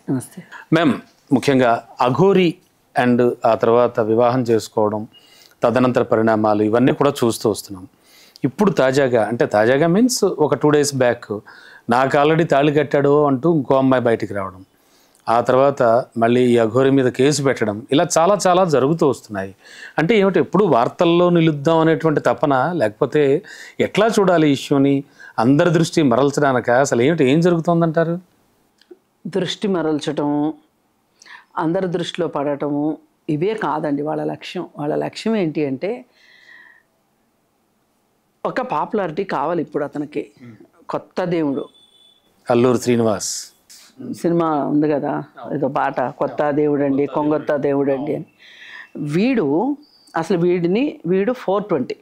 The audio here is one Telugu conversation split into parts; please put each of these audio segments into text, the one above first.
నమస్తే మ్యామ్. ముఖ్యంగా అఘోరి అండ్ ఆ తర్వాత వివాహం చేసుకోవడం, తదనంతర పరిణామాలు ఇవన్నీ కూడా చూస్తూ వస్తున్నాం. ఇప్పుడు తాజాగా మీన్స్ ఒక 2 days బ్యాక్ నాకు ఆల్రెడీ తాళి కట్టాడు అంటూ ఇంకో అమ్మాయి బయటికి రావడం, ఆ తర్వాత మళ్ళీ ఈ అఘోరి మీద కేసు పెట్టడం, ఇలా చాలా చాలా జరుగుతూ వస్తున్నాయి. అంటే ఏమిటి, ఎప్పుడు వార్తల్లో నిలుద్దాం అనేటువంటి తపన, లేకపోతే ఎట్లా చూడాలి ఈ ఇష్యూని? అందరి దృష్టి మరల్చడానిక? అసలు ఏం జరుగుతుందంటారు? దృష్టి మరల్చటం, అందరి దృష్టిలో పడటము ఇవే కాదండి వాళ్ళ లక్ష్యం. వాళ్ళ లక్ష్యం ఏంటి అంటే ఒక పాపులారిటీ కావాలి. ఇప్పుడు అతనికి కొత్త దేవుడు అల్లూరి శ్రీనివాస్ సినిమా ఉంది కదా, ఏదో పాట, కొత్త దేవుడు అండి, కొంగొత్త దేవుడు అండి అని. వీడు 420,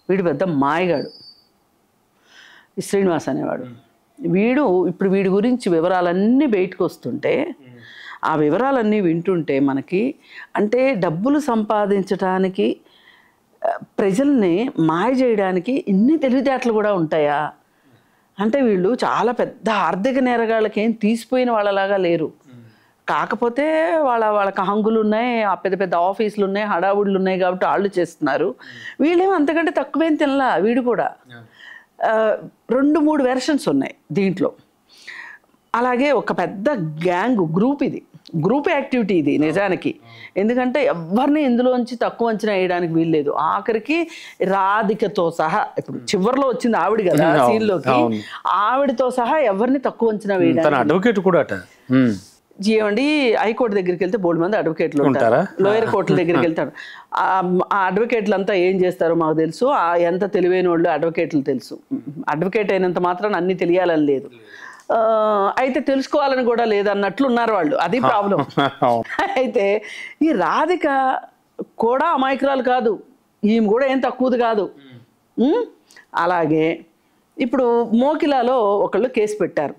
వీడు పెద్ద మాయగాడు ఈ శ్రీనివాస్ అనేవాడు. ఇప్పుడు వీడి గురించి వివరాలన్నీ బయటకు వస్తుంటే, ఆ వివరాలన్నీ వింటుంటే మనకి అంటే డబ్బులు సంపాదించడానికి, ప్రజల్ని మాయ చేయడానికి ఇన్ని తెలివితేటలు కూడా ఉంటాయా అంటే వీళ్ళు చాలా పెద్ద ఆర్థిక నేరగాళ్ళకి ఏం తీసిపోయిన వాళ్ళలాగా లేరు. కాకపోతే వాళ్ళకి హంగులు ఉన్నాయి, ఆ పెద్ద పెద్ద ఆఫీసులు ఉన్నాయి, హడావుడులు ఉన్నాయి కాబట్టి వాళ్ళు చేస్తున్నారు. వీళ్ళేమో అంతకంటే తక్కువేం తినలా. వీడు కూడా 2-3 వెర్షన్స్ ఉన్నాయి దీంట్లో. అలాగే ఒక పెద్ద గ్రూప్ యాక్టివిటీ ఇది నిజానికి. ఎందుకంటే ఎవరిని ఇందులోంచి తక్కువ అంచనా వేయడానికి వీల్లేదు. ఆఖరికి రాధికతో సహా, ఇప్పుడు చివరిలో వచ్చింది ఆవిడ కదా సీన్లోకి, ఆవిడతో సహా ఎవరిని తక్కువ అంచనా వేయడానికి. అడ్వకేట్ కూడా ఏమండి, హైకోర్టు దగ్గరికి వెళ్తే బోల్డ్ మంది అడ్వకేట్లు ఉంటారు, లోయర్ కోర్టుల దగ్గరికి వెళ్తారు. ఆ అడ్వకేట్లు అంతా ఏం చేస్తారో మాకు తెలుసు, ఎంత తెలివైన వాళ్ళు అడ్వకేట్లు తెలుసు. అడ్వకేట్ అయినంత మాత్రం అన్ని తెలియాలని లేదు, అయితే తెలుసుకోవాలని కూడా లేదన్నట్లు ఉన్నారు వాళ్ళు. అది ప్రాబ్లం. అయితే ఈ రాధిక కూడా అమాయకురాలు కాదు, ఈమె కూడా ఏం తక్కువది కాదు. అలాగే ఇప్పుడు మోకిలాలో ఒకళ్ళు కేసు పెట్టారు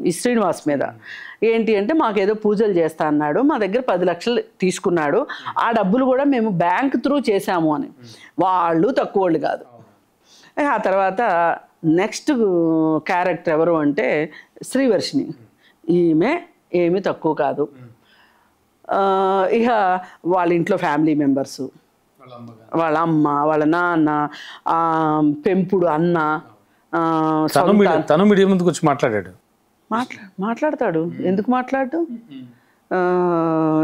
ఈ శ్రీనివాస్ మీద. ఏంటి అంటే మాకేదో పూజలు చేస్తా అన్నాడు, మా దగ్గర 10 లక్షలు తీసుకున్నాడు, ఆ డబ్బులు కూడా మేము బ్యాంక్ త్రూ చేశాము అని. వాళ్ళు తక్కువ వాళ్ళు కాదు. ఆ తర్వాత నెక్స్ట్ క్యారెక్టర్ ఎవరు అంటే శ్రీవర్షిని. ఈమె ఏమీ తక్కువ కాదు. ఇక వాళ్ళ ఇంట్లో ఫ్యామిలీ మెంబర్సు, వాళ్ళ అమ్మ, వాళ్ళ నాన్న, పెంపుడు అన్న, తను మీడియా ముందుకు వచ్చి మాట్లాడతాడు. ఎందుకు మాట్లాడు?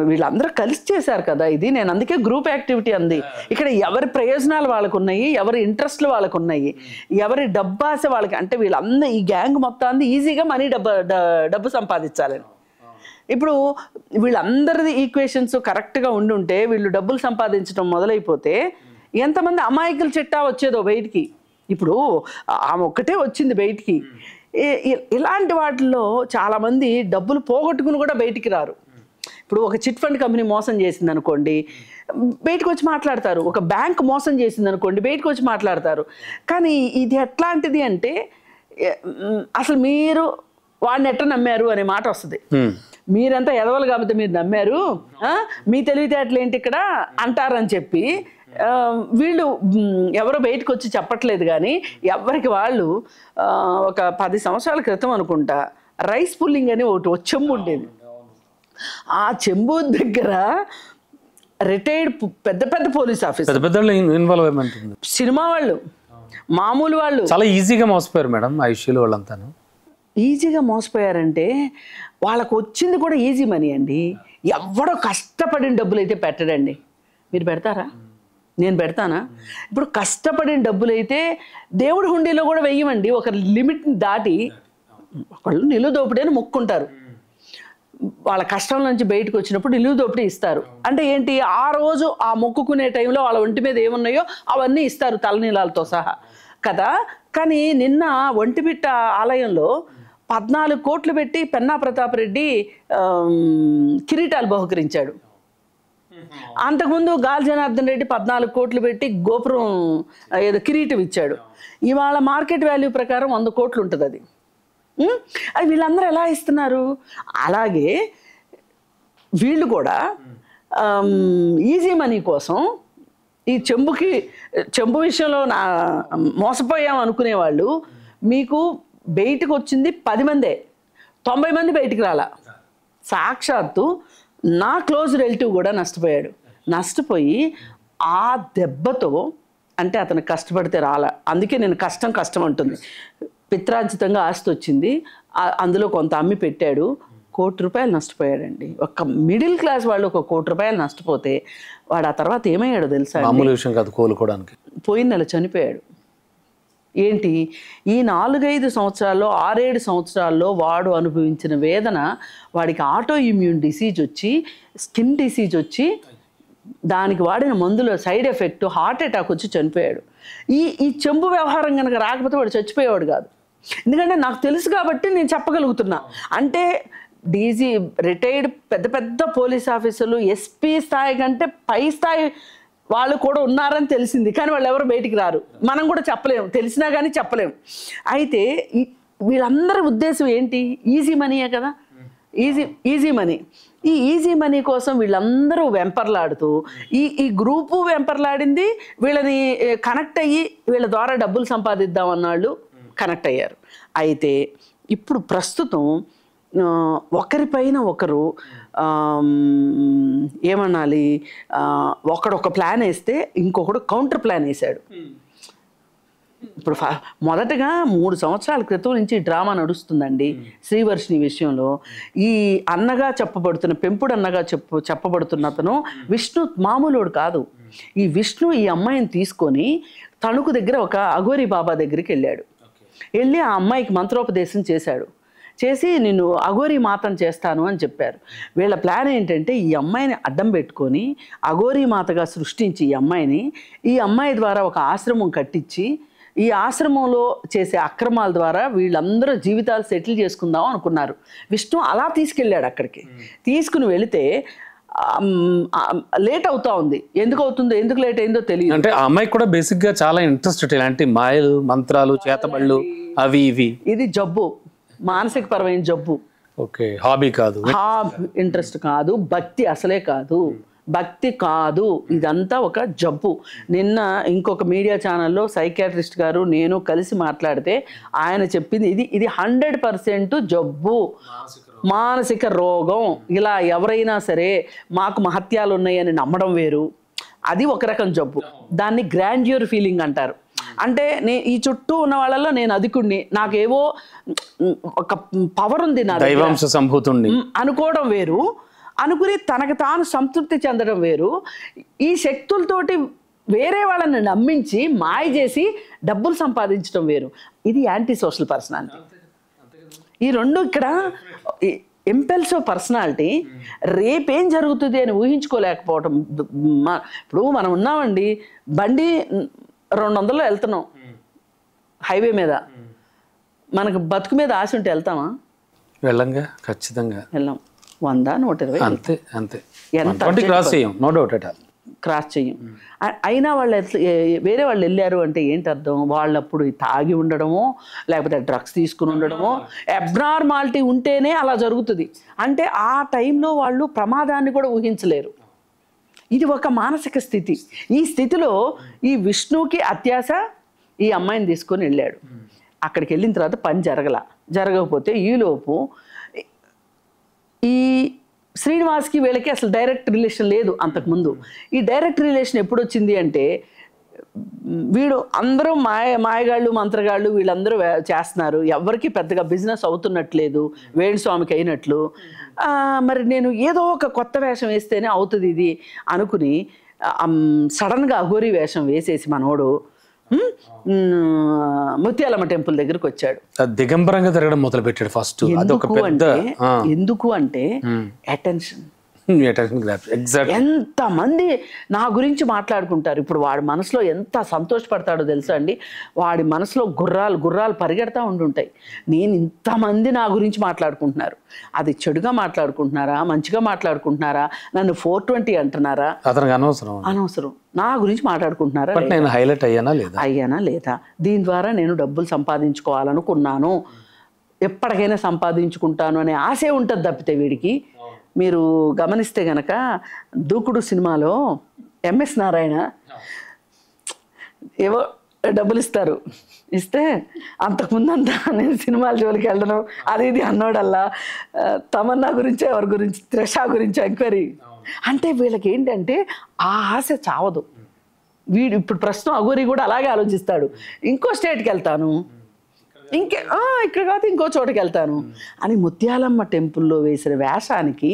వీళ్ళందరూ కలిసి చేశారు కదా ఇది. నేను అందుకే గ్రూప్ యాక్టివిటీ అంది. ఇక్కడ ఎవరి ప్రయోజనాలు వాళ్ళకు ఉన్నాయి, ఎవరి ఇంట్రెస్ట్లు వాళ్ళకు ఉన్నాయి, ఎవరి డబ్బాస వాళ్ళకి. అంటే వీళ్ళందరూ ఈ గ్యాంగ్ మొత్తాన్ని ఈజీగా డబ్బు సంపాదించాలని. ఇప్పుడు వీళ్ళందరిది ఈక్వేషన్స్ కరెక్ట్గా ఉండుంటే, వీళ్ళు డబ్బులు సంపాదించడం మొదలైపోతే ఎంతమంది అమాయకుల చిట్టా వచ్చేదో బయటికి. ఇప్పుడు ఆమె ఒక్కటే వచ్చింది బయటికి. ఇలాంటి వాటిల్లో చాలామంది డబ్బులు పోగొట్టుకుని కూడా బయటికి రారు. ఇప్పుడు ఒక చిట్ ఫండ్ కంపెనీ మోసం చేసింది అనుకోండి, బయటకు వచ్చి మాట్లాడతారు. ఒక బ్యాంక్ మోసం చేసింది అనుకోండి, బయటకు వచ్చి మాట్లాడతారు. కానీ ఇది ఎట్లాంటిది అంటే, అసలు మీరు వాడిని ఎట్లా నమ్మారు అనే మాట వస్తుంది. మీరంతా ఎదవలు కాబట్టి మీరు నమ్మారు, మీ తెలివితేటలు ఏంటి ఇక్కడ అంటారని చెప్పి వీళ్ళు ఎవరో బయటకు వచ్చి చెప్పట్లేదు. కానీ ఎవరికి వాళ్ళు ఒక 10 సంవత్సరాల క్రితం అనుకుంటా రైస్ పుల్లింగ్ అని ఒకటి చెంబు ఉండేది. ఆ చెంబు దగ్గర రిటైర్డ్ పెద్ద పెద్ద పోలీస్ ఆఫీసర్, సినిమా వాళ్ళు, మామూలు వాళ్ళు చాలా ఈజీగా మోసపోయారు మేడం. ఆ ఇష్యూలో వాళ్ళంతా ఈజీగా మోసపోయారంటే వాళ్ళకు వచ్చింది కూడా ఈజీ మనీ అండి. ఎవడో కష్టపడిన డబ్బులు అయితే పెట్టడండి. మీరు పెడతారా? నేను పెడతానా? ఇప్పుడు కష్టపడిన డబ్బులు అయితే దేవుడి హుండీలో కూడా వెయ్యమండి. ఒక లిమిట్ని దాటి ఒకళ్ళు నిలువు దోపిడీ అని మొక్కుంటారు. వాళ్ళ కష్టం నుంచి బయటకు వచ్చినప్పుడు నిలువు దోపిడీ ఇస్తారు. అంటే ఏంటి, ఆ రోజు ఆ మొక్కుకునే టైంలో వాళ్ళ ఒంటి మీద ఏమున్నాయో అవన్నీ ఇస్తారు, తలనీలాలతో సహా కదా. కానీ నిన్న ఒంటిమిట్ట ఆలయంలో 14 కోట్లు పెట్టి పెన్నా ప్రతాప్ రెడ్డి కిరీటాలు బహుకరించాడు. అంతకుముందు గాలి జనార్దన్ రెడ్డి 14 కోట్లు పెట్టి గోపురం ఏదో కిరీటం ఇచ్చాడు. ఇవాళ మార్కెట్ వాల్యూ ప్రకారం 100 కోట్లు ఉంటుంది అది. అది వీళ్ళందరూ ఎలా ఇస్తున్నారు? అలాగే వీళ్ళు కూడా ఈజీ మనీ కోసం ఈ చెంబు విషయంలో మోసపోయాం అనుకునే వాళ్ళు, మీకు బయటకు వచ్చింది 10 మందే, 90 మంది బయటికి రాలా. సాక్షాత్తు నా క్లోజ్ రిలేటివ్ కూడా నష్టపోయాడు. నష్టపోయి ఆ దెబ్బతో, అంటే అతను కష్టపడితే రాలా, అందుకే నేను కష్టం అంటుంది. పిత్రార్జితంగా ఆస్తి వచ్చింది, అందులో కొంత అమ్మి పెట్టాడు, ₹1,00,00,000 నష్టపోయాడండి. ఒక మిడిల్ క్లాస్ వాళ్ళు ₹1,00,00,000 నష్టపోతే వాడు ఆ తర్వాత ఏమయ్యాడో తెలుసా? మామూలు విషయం కాదు కోలుకోవడానికి. పోయిన నెల చనిపోయాడు. ఏంటి, ఈ 4-5 సంవత్సరాల్లో 6-7 సంవత్సరాల్లో వాడు అనుభవించిన వేదన, వాడికి ఆటో ఇమ్యూన్ డిసీజ్ వచ్చి, స్కిన్ డిసీజ్ వచ్చి, దానికి వాడిన మందులో సైడ్ ఎఫెక్ట్ హార్ట్ అటాక్ వచ్చి చనిపోయాడు. ఈ చెంబు వ్యవహారం కనుక రాకపోతే వాడు చచ్చిపోయేవాడు కాదు. ఎందుకంటే నాకు తెలుసు కాబట్టి నేను చెప్పగలుగుతున్నా. అంటే డీజీ, రిటైర్డ్ పెద్ద పోలీస్ ఆఫీసర్లు, ఎస్పీ స్థాయి కంటే పై స్థాయి వాళ్ళు కూడా ఉన్నారని తెలిసింది, కానీ వాళ్ళు ఎవరు బయటికి రారు. మనం కూడా చెప్పలేము, తెలిసినా కానీ చెప్పలేము. అయితే వీళ్ళందరి ఉద్దేశం ఏంటి? ఈజీ మనీయే కదా, ఈజీ మనీ. ఈ ఈజీ మనీ కోసం వీళ్ళందరూ వెంపర్లాడుతూ, ఈ గ్రూపు వెంపర్లాడింది, వీళ్ళని కనెక్ట్ అయ్యి వీళ్ళ ద్వారా డబ్బులు సంపాదిద్దామన్నాళ్ళు కనెక్ట్ అయ్యారు. అయితే ఇప్పుడు ప్రస్తుతం ఒకరిపైన ఒకరు ఏమనాలి, ఒకడు ఒక ప్లాన్ వేస్తే ఇంకొకడు కౌంటర్ ప్లాన్ వేశాడు. ఇప్పుడు మొదటగా 3 సంవత్సరాల క్రితం నుంచి డ్రామా నడుస్తుందండి శ్రీవర్షిని విషయంలో. ఈ అన్నగా చెప్పబడుతున్న, పెంపుడు అన్నగా చెప్పబడుతున్న అతను విష్ణు మామూలుడు కాదు. ఈ విష్ణు ఈ అమ్మాయిని తీసుకొని తణుకు దగ్గర ఒక అఘోరి బాబా దగ్గరికి వెళ్ళాడు. వెళ్ళి ఆ అమ్మాయికి మంత్రోపదేశం చేశాడు. చేసి నేను అఘోరి మాతను చేస్తాను అని చెప్పారు. వీళ్ళ ప్లాన్ ఏంటంటే ఈ అమ్మాయిని అడ్డం పెట్టుకొని అఘోరి మాతగా సృష్టించి ఈ అమ్మాయి ద్వారా ఒక ఆశ్రమం కట్టించి, ఈ ఆశ్రమంలో చేసే అక్రమాల ద్వారా వీళ్ళందరూ జీవితాలు సెటిల్ చేసుకుందాం అనుకున్నారు. విష్ణు అలా తీసుకెళ్ళాడు. అక్కడికి తీసుకుని వెళితే లేట్ అవుతా ఉంది. ఎందుకు లేట్ అయిందో తెలియదు. అంటే ఆ అమ్మాయికి కూడా బేసిక్ గా చాలా ఇంట్రెస్ట్ ఇలాంటి మాయలు, మంత్రాలు, చేతబళ్ళు, అవి ఇవి. ఇది జబ్బు, మానసిక పరమైన జబ్బు. ఓకే, హాబీ కాదు, ఇంట్రెస్ట్ కాదు, భక్తి అసలే కాదు, భక్తి కాదు, ఇదంతా ఒక జబ్బు. నిన్న ఇంకొక మీడియా ఛానల్లో సైకియాట్రిస్ట్ గారు నేను కలిసి మాట్లాడితే ఆయన చెప్పింది ఇది 100% జబ్బు, మానసిక రోగం. ఇలా ఎవరైనా సరే మాకు మహత్యాలు ఉన్నాయని నమ్మడం వేరు, అది ఒక రకం జబ్బు. దాన్ని గ్రాండ్యూర్ ఫీలింగ్ అంటారు. అంటే ఈ చుట్టూ ఉన్న వాళ్ళలో నేను అధికుడిని, నాకేవో ఒక పవర్ ఉంది, నా దైవాంశ సంభూతుణ్ణి అనుకోవడం వేరు, అనుకుని తనకు తాను సంతృప్తి చెందడం వేరు. ఈ శక్తులతోటి వేరే వాళ్ళని నమ్మించి మాయ చేసి డబ్బులు సంపాదించడం వేరు. ఇది యాంటీ సోషల్ పర్సనాలిటీ. ఈ రెండు ఇక్కడ ఇంపల్సివ్ పర్సనాలిటీ. రేపేం జరుగుతుంది అని ఊహించుకోలేకపోవటం. ఇప్పుడు మనం ఉన్నామండి, బండి 200లో వెళ్తున్నాం హైవే మీద, మనకు బతుకు మీద ఆశ ఉంటే వెళ్తామా? వెళ్ళంగా, ఖచ్చితంగా వెళ్ళాం. 100, 120 అంతే అంతే. క్రాస్ చేయం, no doubt at all, cross చెయ్యం. అయినా వాళ్ళు వేరే వాళ్ళు వెళ్ళారు అంటే ఏంటి అర్థం? వాళ్ళప్పుడు తాగి ఉండడమో లేకపోతే డ్రగ్స్ తీసుకుని ఉండడమో, అబ్నార్మాలిటీ ఉంటేనే అలా జరుగుతుంది. అంటే ఆ టైంలో వాళ్ళు ప్రమాదాన్ని కూడా ఊహించలేరు. ఇది ఒక మానసిక స్థితి. ఈ స్థితిలో ఈ విష్ణుకి అత్యాశ ఈ అమ్మాయిని తీసుకొని వెళ్ళాడు. అక్కడికి వెళ్ళిన తర్వాత పని జరగకపోతే ఈలోపు ఈ శ్రీనివాస్కి వీళ్ళకి అసలు డైరెక్ట్ రిలేషన్ లేదు అంతకుముందు. ఈ డైరెక్ట్ రిలేషన్ ఎప్పుడు వచ్చింది అంటే, వీడు అందరూ మాయగాళ్ళు, మంత్రగాళ్ళు వీళ్ళందరూ చేస్తున్నారు, ఎవరికి పెద్దగా బిజినెస్ అవుతున్నట్లేదు, వేణుస్వామికి అయినట్లు. మరి నేను ఏదో ఒక కొత్త వేషం వేస్తేనే అవుతుంది ఇది అనుకుని సడన్గా అఘోరీ వేషం వేసేసి మనోడు ముత్యాలమ్మ టెంపుల్ దగ్గరకు వచ్చాడు. దిగంబరంగా తిరగడం మొదలు పెట్టాడు ఫస్ట్. ఎందుకు అంటే అటెన్షన్. ఎగ్జాక్ట్. ఎంతమంది నా గురించి మాట్లాడుకుంటారు. ఇప్పుడు వాడి మనసులో ఎంత సంతోషపడతాడో తెలుసా అండి. వాడి మనసులో గుర్రాలు పరిగెడతా ఉండుంటాయి. నేను ఇంతమంది నా గురించి మాట్లాడుకుంటున్నారు, అది చెడుగా మాట్లాడుకుంటున్నారా, మంచిగా మాట్లాడుకుంటున్నారా, నన్ను 420 అంటున్నారా, అతనికి అనవసరం. నా గురించి మాట్లాడుకుంటున్నారా, నేను హైలైట్ అయ్యానా లేదా, దీని ద్వారా నేను డబ్బులు సంపాదించుకోవాలనుకున్నాను, ఎప్పటికైనా సంపాదించుకుంటాను అనే ఆశే ఉంటుంది తప్పితే వీడికి. మీరు గమనిస్తే గనక దూకుడు సినిమాలో MS నారాయణ ఏవో డబ్బులు ఇస్తారు. ఇస్తే అంతకుముందంతా నేను సినిమాల జోలికి వెళ్ళడం అది ఇది అన్నోడల్లా తమన్నా గురించి ఎవరి గురించి త్రిష గురించి ఎంక్వైరీ. అంటే వీళ్ళకి ఏంటంటే ఆ ఆశ చావదు. వీడు ఇప్పుడు ప్రస్తుతం అఘోరి కూడా అలాగే ఆలోచిస్తాడు, ఇంకో స్టేట్కి వెళ్తాను, ఇక్కడ కాదు ఇంకో చోటకి వెళ్తాను అని. ముత్యాలమ్మ టెంపుల్లో వేసిన వేషానికి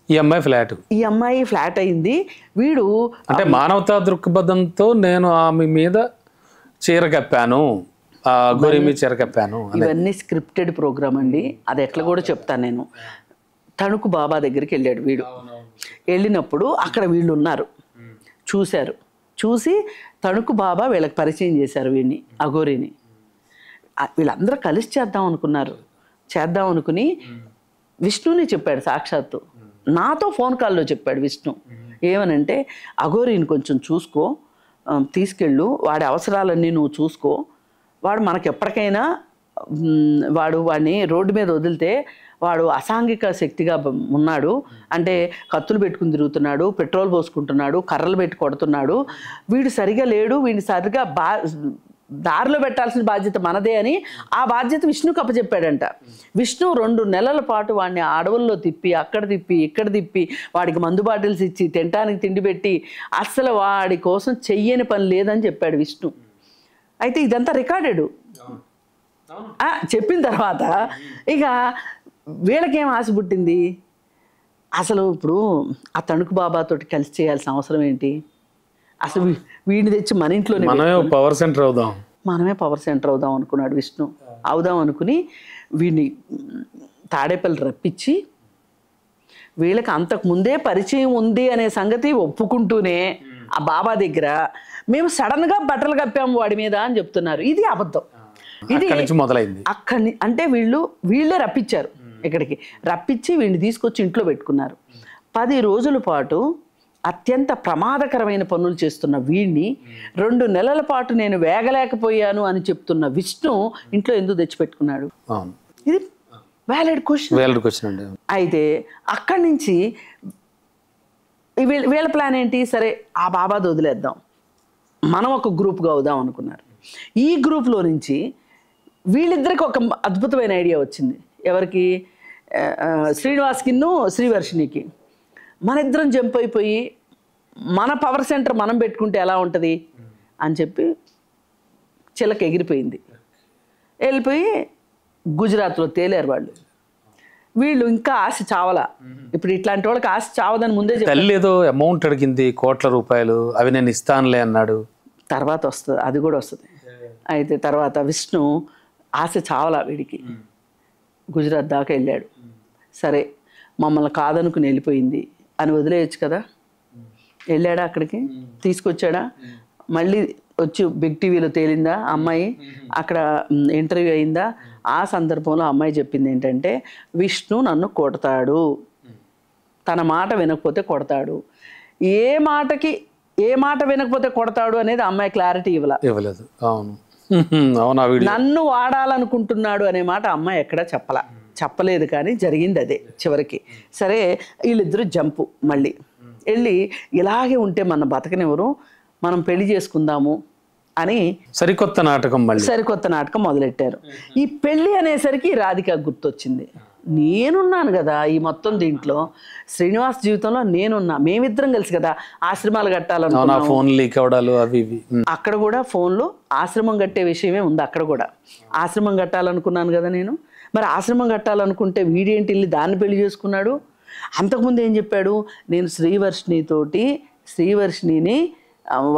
ఈ అమ్మాయి ఫ్లాట్ అయింది. వీడు అంటే మానవతా దృక్పథంతో నేను ఆమె మీద చీర కప్పాను, అఘోరి మీద చీర కప్పాను. ఇవన్నీ స్క్రిప్టెడ్ ప్రోగ్రామ్ అండి. అది ఎట్లా కూడా చెప్తాను నేను. తణుకు బాబా దగ్గరికి వెళ్ళాడు వీడు. వెళ్ళినప్పుడు అక్కడ వీళ్ళు ఉన్నారు, చూశారు. చూసి తణుకు బాబా వీళ్ళకి పరిచయం చేశారు వీడిని, అఘోరిని. వీళ్ళందరూ కలిసి చేద్దాం అనుకుని విష్ణుని చెప్పాడు సాక్షాత్తు. నాతో ఫోన్ కాల్లో చెప్పాడు విష్ణు. ఏమనంటే అఘోరిని కొంచెం చూసుకో, తీసుకెళ్ళు, వాడి అవసరాలన్నీ నువ్వు చూసుకో, వాడు మనకు ఎప్పటికైనా వాడిని రోడ్డు మీద వదిలితే వాడు అసాంఘిక శక్తిగా ఉన్నాడు. అంటే కత్తులు పెట్టుకుని తిరుగుతున్నాడు, పెట్రోల్ పోసుకుంటున్నాడు, కర్రలు పెట్టి కొడుతున్నాడు, వీడు సరిగా లేడు, వీడిని సరిగా దారిలో పెట్టాల్సిన బాధ్యత మనదే అని ఆ బాధ్యత విష్ణుకి అప్పచెప్పాడంట. విష్ణు 2 నెలల పాటు వాడిని అడవుల్లో తిప్పి, అక్కడ తిప్పి, ఇక్కడ తిప్పి, వాడికి మందు బాటిల్స్ ఇచ్చి, తినటానికి తిండి పెట్టి, అస్సలు వాడి కోసం చెయ్యని పని లేదని చెప్పాడు విష్ణు. అయితే ఇదంతా రికార్డెడ్. చెప్పిన తర్వాత ఇక వీళ్ళకేం ఆశ పుట్టింది, అసలు ఇప్పుడు ఆ తణుకు బాబాతోటి కలిసి చేయాల్సిన అవసరం ఏంటి, అసలు వీడిని తెచ్చి మన ఇంట్లోనే మనమే పవర్ సెంటర్ అవుదాం అనుకున్నాడు విష్ణు. అవుదాం అనుకుని వీడిని తాడేపల్లి రప్పించి, వీళ్ళకి అంతకుముందే పరిచయం ఉంది అనే సంగతి ఒప్పుకుంటూనే ఆ బాబా దగ్గర మేము సడన్గా బట్టలు కప్పాము వాడి మీద అని చెప్తున్నారు. ఇది అబద్ధం. ఇది మొదలైంది అక్కడి అంటే వీళ్ళే రప్పించారు, ఇక్కడికి రప్పించి వీడిని తీసుకొచ్చి ఇంట్లో పెట్టుకున్నారు. 10 రోజుల పాటు అత్యంత ప్రమాదకరమైన పనులు చేస్తున్న వీడిని 2 నెలల పాటు నేను వేగలేకపోయాను అని చెప్తున్న విష్ణు ఇంట్లో ఎందుకు తెచ్చిపెట్టుకున్నాడు? ఇది వ్యాలిడ్ క్వశ్చన్. అయితే అక్కడి నుంచి వీళ్ళ ప్లాన్ ఏంటి, సరే ఆ బాబాది వదిలేద్దాం, మనం ఒక గ్రూప్గా అవుదాం అనుకున్నారు. ఈ గ్రూప్లో నుంచి వీళ్ళిద్దరికి ఒక అద్భుతమైన ఐడియా వచ్చింది. ఎవరికి? శ్రీనివాస్కిను శ్రీవర్షినికి. మన ఇద్దరం జంప్ అయిపోయి మన పవర్ సెంటర్ మనం పెట్టుకుంటే ఎలా ఉంటుంది అని చెప్పి చిలక ఎగిరిపోయింది. వెళ్ళిపోయి గుజరాత్లో తేలేరు వాళ్ళు. వీళ్ళు ఇంకా ఆశ చావలా. ఇప్పుడు ఇట్లాంటి వాళ్ళకి ఆశ చావదని ముందే తల్లి ఏదో అమౌంట్ అడిగింది, కోట్ల రూపాయలు, అవి నేను ఇస్తానులే అన్నాడు. తర్వాత వస్తుంది, అది కూడా వస్తుంది. అయితే తర్వాత విష్ణు ఆశ చావలా వీడికి, గుజరాత్ దాకా వెళ్ళాడు. సరే మమ్మల్ని కాదనుకుని వెళ్ళిపోయింది అని వదిలేయచ్చు కదా. వెళ్ళాడా అక్కడికి, తీసుకొచ్చాడా, మళ్ళీ వచ్చి బిగ్ టీవీలో తేలిందా అమ్మాయి, అక్కడ ఇంటర్వ్యూ అయిందా. ఆ సందర్భంలో అమ్మాయి చెప్పింది ఏంటంటే, విష్ణు నన్ను కొడతాడు, తన మాట వినకపోతే కొడతాడు. ఏ మాట వినకపోతే కొడతాడు అనేది అమ్మాయి క్లారిటీ ఇవ్వలేదు. నన్ను వాడాలనుకుంటున్నాడు అనే మాట అమ్మాయి ఎక్కడా చెప్పలేదు. కానీ జరిగింది అదే చివరికి. సరే వీళ్ళిద్దరూ జంపు మళ్ళీ వెళ్ళి, ఇలాగే ఉంటే మన బతకనివ్వరు, మనం పెళ్లి చేసుకుందాము అని సరికొత్త నాటకం మొదలెట్టారు. ఈ పెళ్లి అనేసరికి రాధిక గుర్తొచ్చింది. నేనున్నాను కదా ఈ మొత్తం దీంట్లో, శ్రీనివాస్ జీవితంలో నేనున్నా, మేమిద్దరం కలిసి కదా ఆశ్రమాలు కట్టాలనుకున్నాం. అక్కడ కూడా ఫోన్లో ఆశ్రమం కట్టే విషయమే ఉంది. అక్కడ కూడా ఆశ్రమం కట్టాలనుకున్నాను కదా నేను. మరి ఆశ్రమం కట్టాలనుకుంటే వీడేంటి వెళ్ళి దాన్ని పెళ్లి చేసుకున్నాడు. అంతకుముందు ఏం చెప్పాడు, నేను శ్రీవర్షిణిని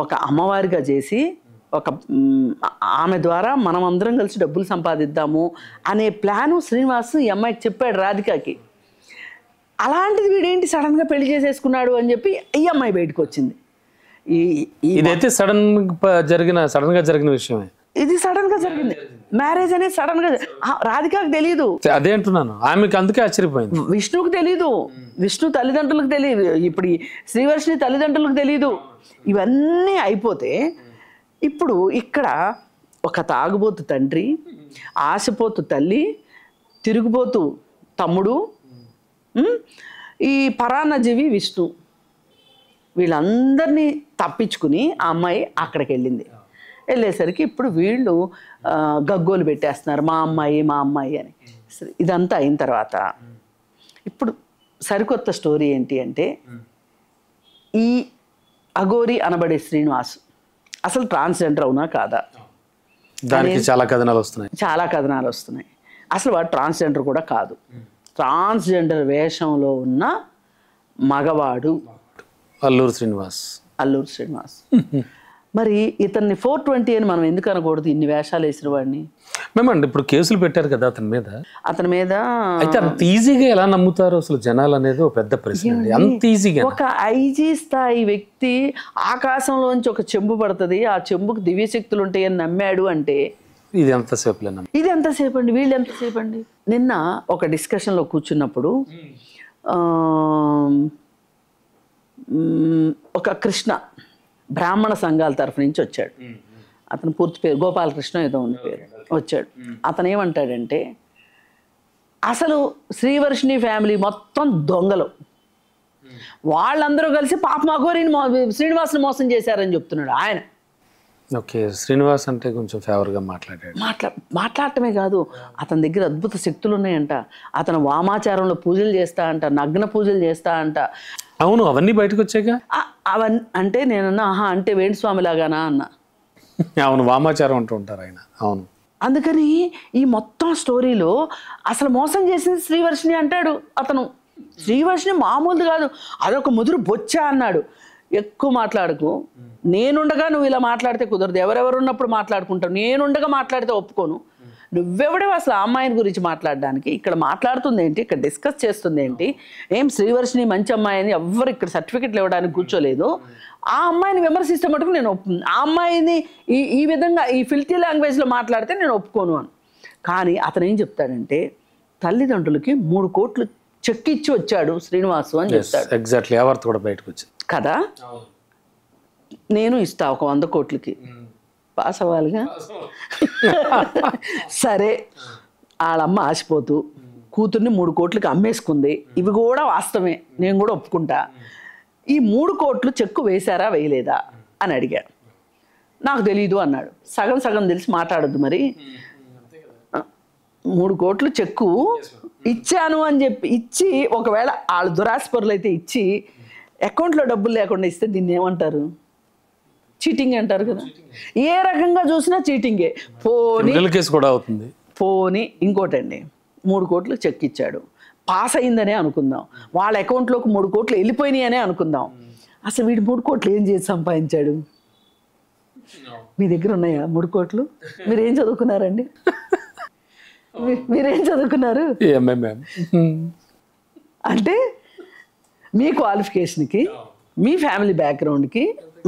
ఒక అమ్మవారిగా చేసి ఆమె ద్వారా మనం అందరం కలిసి డబ్బులు సంపాదిద్దాము అనే ప్లాను శ్రీనివాస్ ఈ అమ్మాయికి చెప్పాడు, రాధికకి. అలాంటిది వీడేంటి సడన్గా పెళ్లి చేసేసుకున్నాడు అని చెప్పి ఈ అమ్మాయి బయటకు వచ్చింది. ఇదైతే సడన్గా జరిగిన విషయమే. ఇది సడన్గా జరిగింది. మ్యారేజ్ అనేది సడన్గా, రాధికకు తెలియదు. అదే అంటున్నాను, ఆమెకి అందుకే ఆశ్చర్యపోయింది. విష్ణుకు తెలీదు, విష్ణు తల్లిదండ్రులకు తెలియదు, ఇప్పుడు శ్రీవర్షిణి తల్లిదండ్రులకు తెలీదు. ఇవన్నీ అయిపోతే ఇప్పుడు ఇక్కడ ఒక తాగుబోతు తండ్రి, ఆశపోతు తల్లి, తిరుగుబోతు తమ్ముడు, ఈ పరాన్నజీవి విష్ణు, వీళ్ళందరినీ తప్పించుకుని ఆ అమ్మాయి అక్కడికి వెళ్ళింది. వెళ్ళేసరికి ఇప్పుడు వీళ్ళు గగ్గోలు పెట్టేస్తున్నారు మా అమ్మాయి అని. ఇదంతా అయిన తర్వాత ఇప్పుడు సరికొత్త స్టోరీ ఏంటి అంటే, ఈ అఘోరి అనబడే శ్రీనివాస్ అసలు ట్రాన్స్జెండర్ అవునా కాదా, దానికి చాలా కథనాలు వస్తున్నాయి. అసలు వాడు ట్రాన్స్జెండర్ కూడా కాదు, ట్రాన్స్జెండర్ వేషంలో ఉన్న మగవాడు అల్లూరు శ్రీనివాస్. మరి ఇతన్ని 420 అని మనం ఎందుకు అనకూడదు, ఇన్ని వేషాలు వేసిన వాడిని? మేమండి ఇప్పుడు కేసులు పెట్టారు కదా అతని మీద. అయితే అంత ఈజీగా ఎలా నమ్ముతారు అసలు జనాలు అనేది ఒక పెద్ద ప్రశ్న. అంత ఈజీగా ఒక ఐజీ స్థాయి వ్యక్తి ఆకాశంలోంచి ఒక చెంబు పడుతుంది, ఆ చెంబుకు దివ్యశక్తులు ఉంటాయని నమ్మాడు అంటే ఇది ఎంతసేపు అండి, వీళ్ళు ఎంతసేపు అండి. నిన్న ఒక డిస్కషన్లో కూర్చున్నప్పుడు ఒక కృష్ణ బ్రాహ్మణ సంఘాల తరఫు నుంచి వచ్చాడు. అతను పూర్తి పేరు గోపాలకృష్ణ ఏదో ఉంది పేరు. వచ్చాడు. అతను ఏమంటాడంటే, అసలు శ్రీవర్షిణి ఫ్యామిలీ మొత్తం దొంగలు, వాళ్ళందరూ కలిసి పాపం అఘోరిని శ్రీనివాస్ని మోసం చేశారని చెప్తున్నాడు ఆయన. ఓకే, శ్రీనివాస్ అంటే కొంచెం ఫేవర్గా మాట్లాడటమే కాదు, అతని దగ్గర అద్భుత శక్తులు ఉన్నాయంట. అతను వామాచారంలో పూజలు చేస్తా అంట, నగ్న పూజలు చేస్తా అంట. అవును, అవన్నీ బయటకు వచ్చాక అవన్నీ అంటే నేనన్నా అంటే వేణుస్వామి లాగానా అన్న. అవును, వామాచారం అంటూ ఉంటారు ఆయన. అవును, అందుకని ఈ మొత్తం స్టోరీలో అసలు మోసం చేసింది శ్రీవర్షిణి అంటాడు అతను. శ్రీవర్షిణి మామూలుది కాదు, అదొక ముదురు బొచ్చ అన్నాడు. ఎక్కువ మాట్లాడుకు, నేనుండగా నువ్వు ఇలా మాట్లాడితే కుదరదు, ఎవరెవరు ఉన్నప్పుడు మాట్లాడుకుంటావు, నేనుండగా మాట్లాడితే ఒప్పుకోను. నువ్వెవడేవు అసలు ఆ అమ్మాయిని గురించి మాట్లాడడానికి? ఇక్కడ మాట్లాడుతుంది ఏంటి, ఇక్కడ డిస్కస్ చేస్తుంది ఏంటి? ఏం శ్రీవర్షిణి మంచి అమ్మాయి అని ఎవ్వరు ఇక్కడ సర్టిఫికెట్లు ఇవ్వడానికి కూర్చోలేదు. ఆ అమ్మాయిని విమర్శిస్తే మటుకు నేను ఆ అమ్మాయిని ఈ విధంగా ఈ ఫిల్తీ లాంగ్వేజ్లో మాట్లాడితే నేను ఒప్పుకోను అని. కానీ అతను ఏం చెప్తాడంటే, తల్లిదండ్రులకి 3 కోట్లు చెక్ ఇచ్చి వచ్చాడు శ్రీనివాసు అని చెప్తాడు. ఎగ్జాక్ట్లీ, ఎవరితో కూడా బయటకు వచ్చింది కదా. నేను ఇస్తా ఒక 100 కోట్లకి, పాస్ అవ్వాలిగా. సరే, వాళ్ళమ్మ ఆశపోతూ కూతుర్ని 3 కోట్లకి అమ్మేసుకుంది, ఇవి కూడా వాస్తవమే, నేను కూడా ఒప్పుకుంటా. ఈ 3 కోట్లు చెక్కు వేశారా వేయలేదా అని అడిగాడు. నాకు తెలీదు అన్నాడు. సగం సగం తెలిసి మాట్లాడొద్దు మరి. 3 కోట్లు చెక్కు ఇచ్చాను అని చెప్పి ఇచ్చి, ఒకవేళ వాళ్ళు దురాస్పరులు అయితే ఇచ్చి అకౌంట్లో డబ్బులు లేకుండా ఇస్తే దీన్ని ఏమంటారు? చీటింగ్ అంటారు కదా. ఏ రకంగా చూసినా చీటింగే. పోనీ ఇంకోటండి, 3 కోట్లు చెక్ ఇచ్చాడు, పాస్ అయిందనే అనుకుందాం, వాళ్ళ అకౌంట్లోకి 3 కోట్లు వెళ్ళిపోయినాయి అనే అనుకుందాం. అసలు వీడు 3 కోట్లు ఏం చేసి సంపాదించాడు? మీ దగ్గర ఉన్నాయా 3 కోట్లు? మీరేం చదువుకున్నారండి? మీరేం చదువుకున్నారు? అంటే మీ క్వాలిఫికేషన్కి, మీ ఫ్యామిలీ బ్యాక్గ్రౌండ్కి,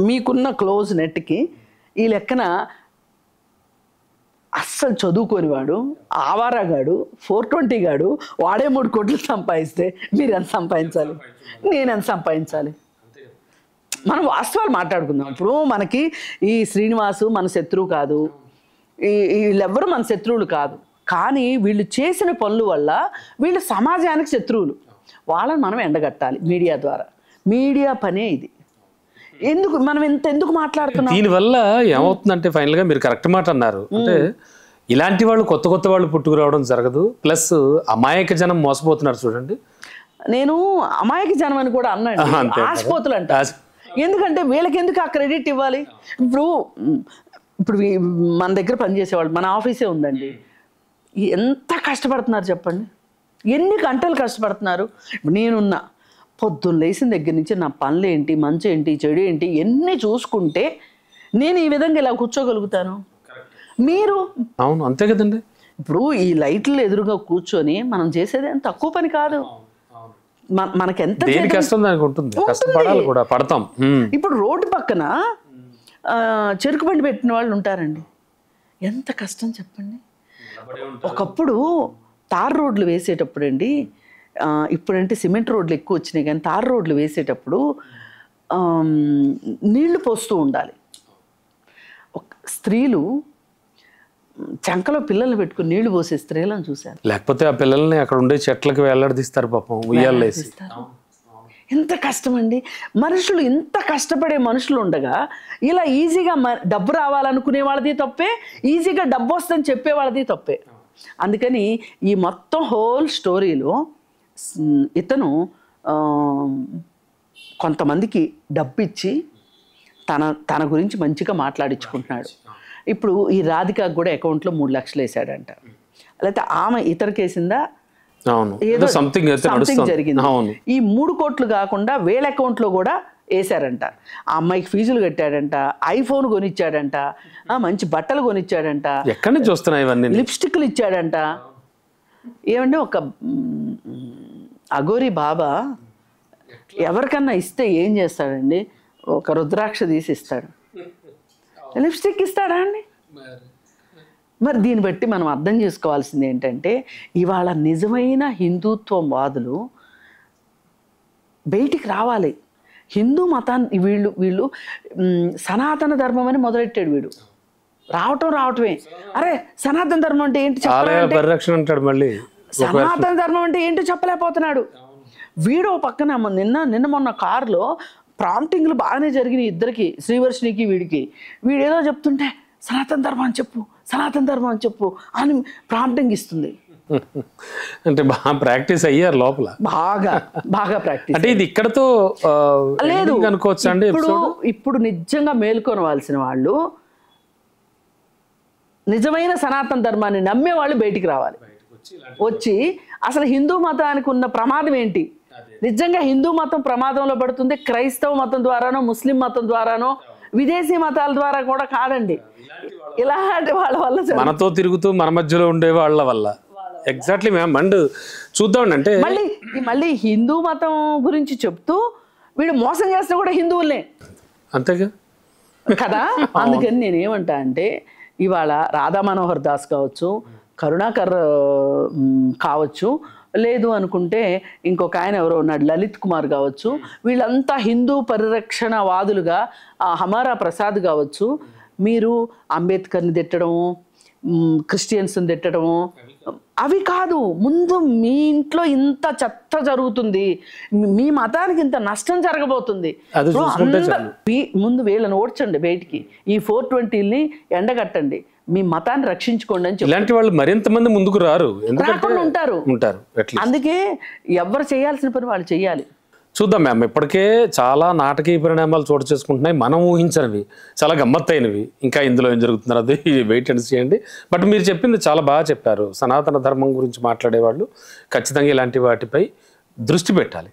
మీకున్న క్లోజ్ నెట్కి ఈ లెక్కన అస్సలు చదువుకొని వాడు, ఆవారాగాడు, 420 గాడు వాడే 3 కోట్లు సంపాదిస్తే మీరు ఎంత సంపాదించాలి, నేను ఎంత సంపాదించాలి? మనం వాస్తవాలు మాట్లాడుకుందాం. ఇప్పుడు మనకి ఈ శ్రీనివాసు మన శత్రువు కాదు, వీళ్ళెవ్వరూ మన శత్రువులు కాదు. కానీ వీళ్ళు చేసిన పనుల వల్ల వీళ్ళు సమాజానికి శత్రువులు. వాళ్ళని మనం ఎండగట్టాలి మీడియా ద్వారా. మీడియా పనే ఇది. మనం ఎందుకు మాట్లాడుతున్నాం? దీనివల్ల ఏమవుతుందంటే, ఫైనల్ గా మీరు కరెక్ట్ మాట అన్నారు. అంటే ఇలాంటి వాళ్ళు కొత్త వాళ్ళు పుట్టుకురావడం జరగదు. ప్లస్ అమాయక జనం మోసపోతున్నారు చూడండి. నేను అమాయక జనం అని కూడా అన్నాను, ఆశపోతులు అంట. ఎందుకంటే వీళ్ళకి ఎందుకు ఆ క్రెడిట్ ఇవ్వాలి? ఇప్పుడు మన దగ్గర పనిచేసేవాళ్ళు, మన ఆఫీసే ఉందండి, ఎంత కష్టపడుతున్నారు చెప్పండి, ఎన్ని గంటలు కష్టపడుతున్నారు. నేనున్నా పొద్దున్న లేచిన దగ్గర నుంచి నా పనులు ఏంటి, మంచి ఏంటి, చెడు ఏంటి, ఎన్ని చూసుకుంటే నేను ఈ విధంగా ఇలా కూర్చోగలుగుతాను. మీరు అవును, అంతే కదండి. ఇప్పుడు ఈ లైట్లు ఎదురుగా కూర్చొని మనం చేసేది ఎంత తక్కువ పని కాదు. మనకి ఎంత కష్టపడాలి కూడా, పడతాం. ఇప్పుడు రోడ్డు పక్కన చెరుకు బండి పెట్టిన వాళ్ళు ఉంటారండి, ఎంత కష్టం చెప్పండి. ఒకప్పుడు తార్ రోడ్లు వేసేటప్పుడు అండి, ఇప్పుడంటే సిమెంట్ రోడ్లు ఎక్కువ వచ్చినాయి, కానీ తార్ రోడ్లు వేసేటప్పుడు నీళ్లు పోస్తూ ఉండాలి. స్త్రీలు చంకలో పిల్లల్ని పెట్టుకుని నీళ్లు పోసే స్త్రీలను చూశాను. లేకపోతే ఆ పిల్లల్ని అక్కడ ఉండే చెట్లకి వేలాడదీస్తారు పాపం, ఉయ్యాలేసి. ఎంత కష్టం అండి. మనుషులు ఇంత కష్టపడే మనుషులు ఉండగా ఇలా ఈజీగా డబ్బు రావాలనుకునే వాళ్ళది తప్పే, ఈజీగా డబ్బు వస్తుందని చెప్పే వాళ్ళది తప్పే. అందుకని ఈ మొత్తం హోల్ స్టోరీలో ఇతను కొంతమందికి డబ్బు ఇచ్చి తన గురించి మంచిగా మాట్లాడించుకుంటున్నాడు. ఇప్పుడు ఈ రాధికకు కూడా అకౌంట్లో 3 లక్షలు వేసాడంట. లేకపోతే ఆమె ఇతర కేసిందా ఏదో సంథింగ్ జరిగింది. ఈ 3 కోట్లు కాకుండా వీళ్ళ అకౌంట్లో కూడా వేశారంట. ఆ అమ్మాయికి ఫీజులు కట్టాడంట, ఐఫోన్ కొనిచ్చాడంట, మంచి బట్టలు కొనిచ్చాడంట, ఎక్కడి నుంచి వస్తున్నాయి ఇవన్నీ, లిప్స్టిక్లు ఇచ్చాడంట. ఏమంటే ఒక అఘోరి బాబా ఎవరికన్నా ఇస్తే ఏం చేస్తాడండి? ఒక రుద్రాక్ష తీసి ఇస్తాడు, లిప్స్టిక్ ఇస్తాడా అండి? మరి దీన్ని బట్టి మనం అర్థం చేసుకోవాల్సింది ఏంటంటే ఇవాళ నిజమైన హిందుత్వం వాదులు బయటికి రావాలి. హిందూ మతాన్ని వీళ్ళు సనాతన ధర్మం అని మొదలెట్టాడు వీడు. రావటమే అరే సనాతన ధర్మం అంటే ఏంటి చెప్పాలి, సనాతన ధర్మం అంటే ఏంటో చెప్పలేకపోతున్నాడు వీడు. పక్కన నిన్న మొన్న కారులో ప్రాంప్టింగ్లు బాగానే జరిగినాయి ఇద్దరికి, శ్రీవర్షినికి వీడికి. వీడేదో చెప్తుంటే సనాతన ధర్మం అని చెప్పు, సనాతన ధర్మం అని చెప్పు అని ప్రాంప్టింగ్ ఇస్తుంది. అంటే బాగా ప్రాక్టీస్ అయ్యారు లోపల, బాగా ప్రాక్టీస్. అంటే ఇది ఇక్కడతో లేదు అనుకోవచ్చు అండి. ఇప్పుడు నిజంగా మేల్కొనవలసిన వాళ్ళు, నిజమైన సనాతన ధర్మాన్ని నమ్మే వాళ్ళు బయటికి రావాలి. వచ్చి అసలు హిందూ మతానికి ఉన్న ప్రమాదం ఏంటి, నిజంగా హిందూ మతం ప్రమాదంలో పడుతుంది క్రైస్తవ మతం ద్వారానో, ముస్లిం మతం ద్వారానో, విదేశీ మతాల ద్వారా కూడా కాదండి. ఇలాంటి వాళ్ళ వల్ల, మనతో తిరుగుతూ మన మధ్యలో ఉండే వాళ్ళ వల్ల. Exactly ma'am. అండ్ చూద్దాం అంటే మళ్ళీ హిందూ మతం గురించి చెప్తూ వీడు మోసం చేస్తే కూడా హిందువులనే అంతేగా కదా. అందుకని నేనేమంటా అంటే ఇవాళ రాధా మనోహర్ దాస్ కావచ్చు, కరుణాకర్ కావచ్చు, లేదు అనుకుంటే ఇంకొక ఆయన ఎవరో ఉన్నాడు లలిత్ కుమార్ కావచ్చు, వీళ్ళంతా హిందూ పరిరక్షణ వాదులుగా, హమారా ప్రసాద్ కావచ్చు, మీరు అంబేద్కర్ని తిట్టడము, క్రిస్టియన్స్ని తిట్టడము అవి కాదు. ముందు మీ ఇంట్లో ఇంత చెత్త జరుగుతుంది, మీ మతానికి ఇంత నష్టం జరగబోతుంది, ముందు వీళ్ళని ఓడ్చండి బయటికి, ఈ 420ని ఎండగట్టండి, మీ మతాన్ని రక్షించుకోండి అని చెప్పి. ఇలాంటి వాళ్ళు మరింత మంది ముందుకు రాకుండా ఉంటారు. అందుకే ఎవరు చేయాల్సిన పని వాళ్ళు చేయాలి. చూద్దాం మ్యామ్. ఇప్పటికే చాలా నాటకీయ పరిణామాలు చోటు చేసుకుంటున్నాయి, మనం ఊహించనివి, చాలా గమ్మత్తైనవి. ఇంకా ఇందులో ఏం జరుగుతున్నారు అది వెయిట్ అండ్ చేయండి. బట్ మీరు చెప్పింది చాలా బాగా చెప్పారు. సనాతన ధర్మం గురించి మాట్లాడేవాళ్ళు ఖచ్చితంగా ఇలాంటి వాటిపై దృష్టి పెట్టాలి.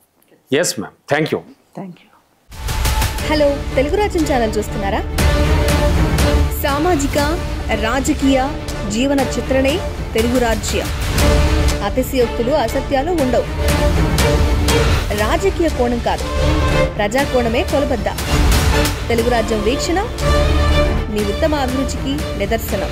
Yes ma'am, thank you. Hello, Telugu Rajyam channel చూస్తున్నారా? సామాజిక రాజకీయ జీవన చిత్రణే తెలుగు రాజ్యం. అతిశయోక్తులు అసత్యాలు ఉండవు. రాజకీయ కోణం కాదు, ప్రజా కోణమే కొలబద్ద. తెలుగు రాజ్యం వీక్షణ మీ ఉత్తమ అభిరుచికి నిదర్శనం.